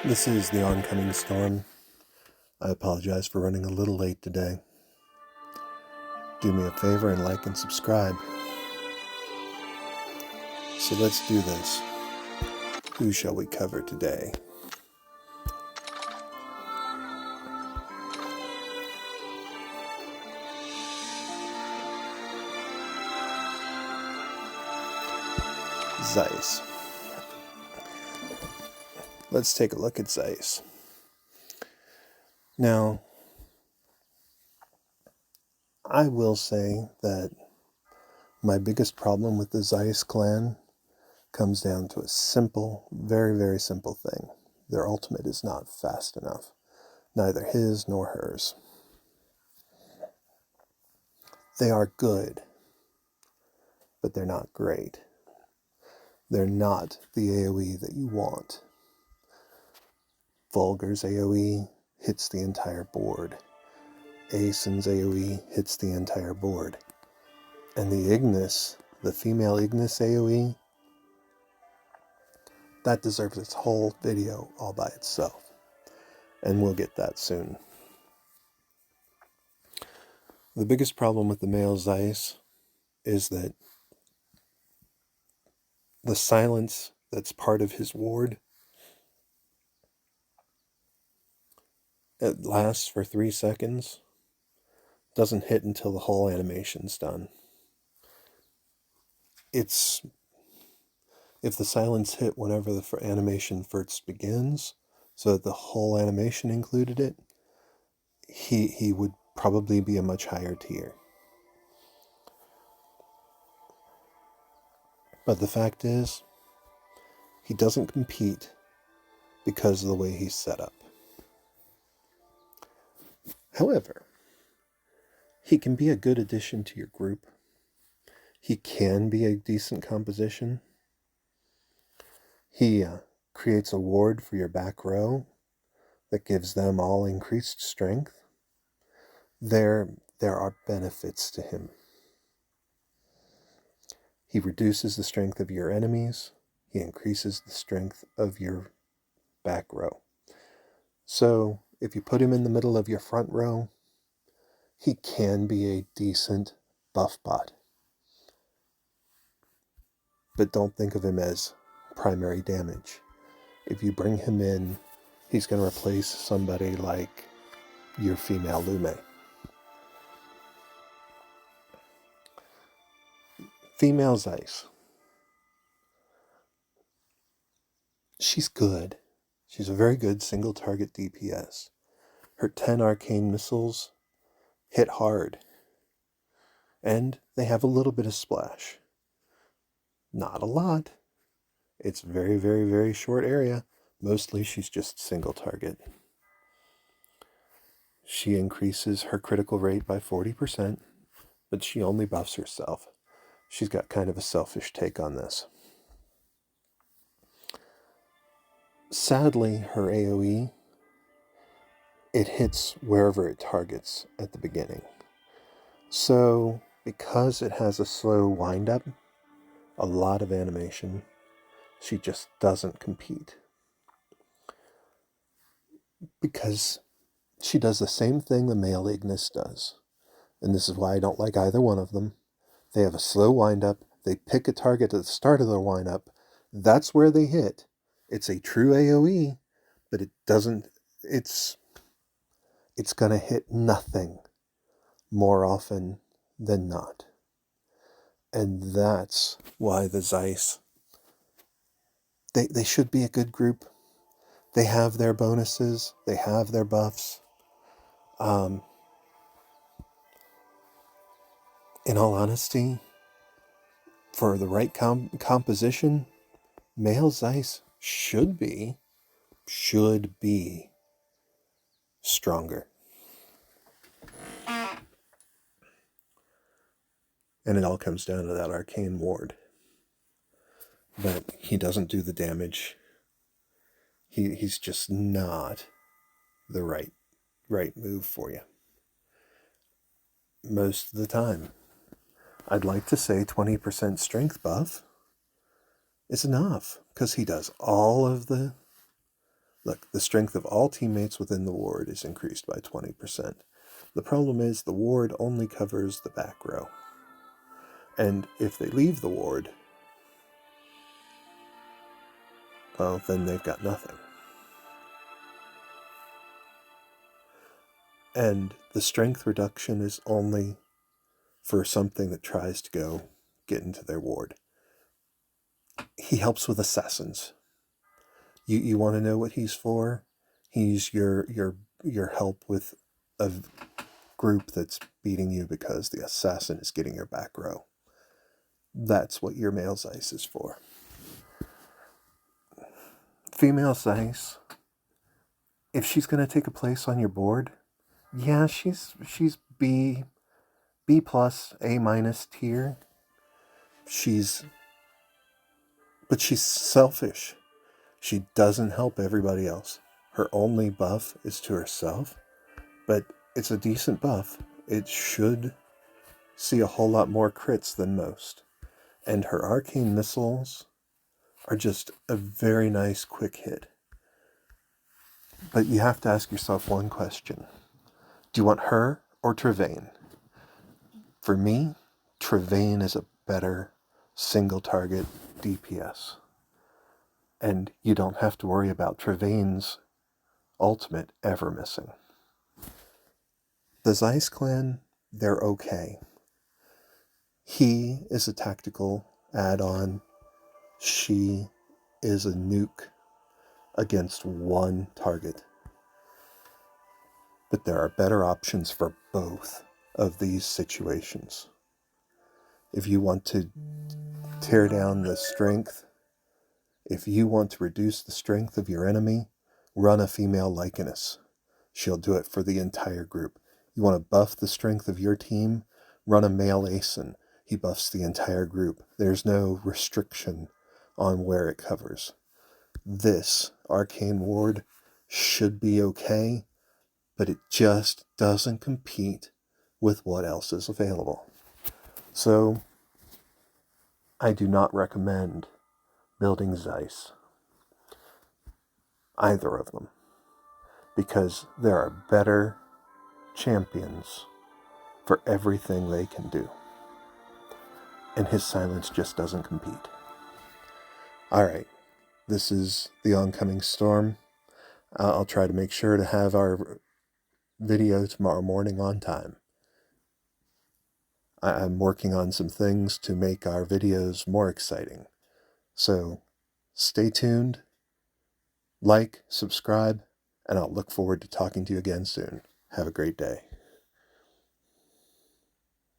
This is the oncoming storm. I apologize for running a little late today. Do me a favor and like and subscribe. So let's do this. Who shall we cover today? Zaess. Let's take a look at Zaess. Now, I will say that my biggest problem with the Zaess clan comes down to a simple, very, very simple thing. Their ultimate is not fast enough. Neither his nor hers. They are good, but they're not great. They're not the AoE that you want. Vulgar's AoE hits the entire board. Aesen's AoE hits the entire board. And the Ignis, the female Ignis AoE, that deserves its whole video all by itself. And we'll get that soon. The biggest problem with the male Zaess is that the silence that's part of his ward, it lasts for 3 seconds, doesn't hit until the whole animation's done. If the silence hit whenever the animation first begins, so that the whole animation included it, he would probably be a much higher tier. But the fact is, he doesn't compete because of the way he's set up. However, he can be a good addition to your group. He can be a decent composition. He creates a ward for your back row that gives them all increased strength. There are benefits to him. He reduces the strength of your enemies. He increases the strength of your back row. So if you put him in the middle of your front row, he can be a decent buff bot. But don't think of him as primary damage. If you bring him in, he's going to replace somebody like your female Lume. Female Zaess. She's good. She's a very good single target DPS. Her 10 arcane missiles hit hard. And they have a little bit of splash. Not a lot. It's very, very, very short area. Mostly she's just single target. She increases her critical rate by 40%, but she only buffs herself. She's got kind of a selfish take on this. Sadly, her AoE, it hits wherever it targets at the beginning. So, because it has a slow wind-up, a lot of animation, she just doesn't compete. Because she does the same thing the male Ignis does. And this is why I don't like either one of them. They have a slow wind-up. They pick a target at the start of their wind-up. That's where they hit. It's a true AoE, but it doesn't... It's going to hit nothing more often than not. And that's why the Zaess, they should be a good group. They have their bonuses. They have their buffs. In all honesty, for the right composition, male Zaess should be stronger. And it all comes down to that arcane ward. But he doesn't do the damage. He's just not the right move for you. Most of the time. I'd like to say 20% strength buff is enough, because he does all of the Look, the strength of all teammates within the ward is increased by 20%. The problem is the ward only covers the back row. And if they leave the ward, well, then they've got nothing. And the strength reduction is only for something that tries to get into their ward. He helps with assassins. You want to know what he's for? He's your help with a group that's beating you because the assassin is getting your back row. That's what your male Zaess is for. Female Zaess, if she's going to take a place on your board, yeah, she's B plus, A minus tier. But she's selfish. She doesn't help everybody else. Her only buff is to herself, but it's a decent buff. It should see a whole lot more crits than most. And her arcane missiles are just a very nice quick hit. But you have to ask yourself one question. Do you want her or Trevain? For me, Trevain is a better single target DPS. And you don't have to worry about Trevain's ultimate ever missing. The Zaess clan, they're okay. He is a tactical add-on. She is a nuke against one target. But there are better options for both of these situations. If you want to tear down the strength, if you want to reduce the strength of your enemy, run a female Lycanus. She'll do it for the entire group. You want to buff the strength of your team, run a male Aeson. He buffs the entire group. There's no restriction on where it covers. This Arcane Ward should be okay, but it just doesn't compete with what else is available. So, I do not recommend building Zaess. Either of them. Because there are better champions for everything they can do. And his silence just doesn't compete. Alright, this is the oncoming storm. I'll try to make sure to have our video tomorrow morning on time. I'm working on some things to make our videos more exciting. So stay tuned, like, subscribe, and I'll look forward to talking to you again soon. Have a great day.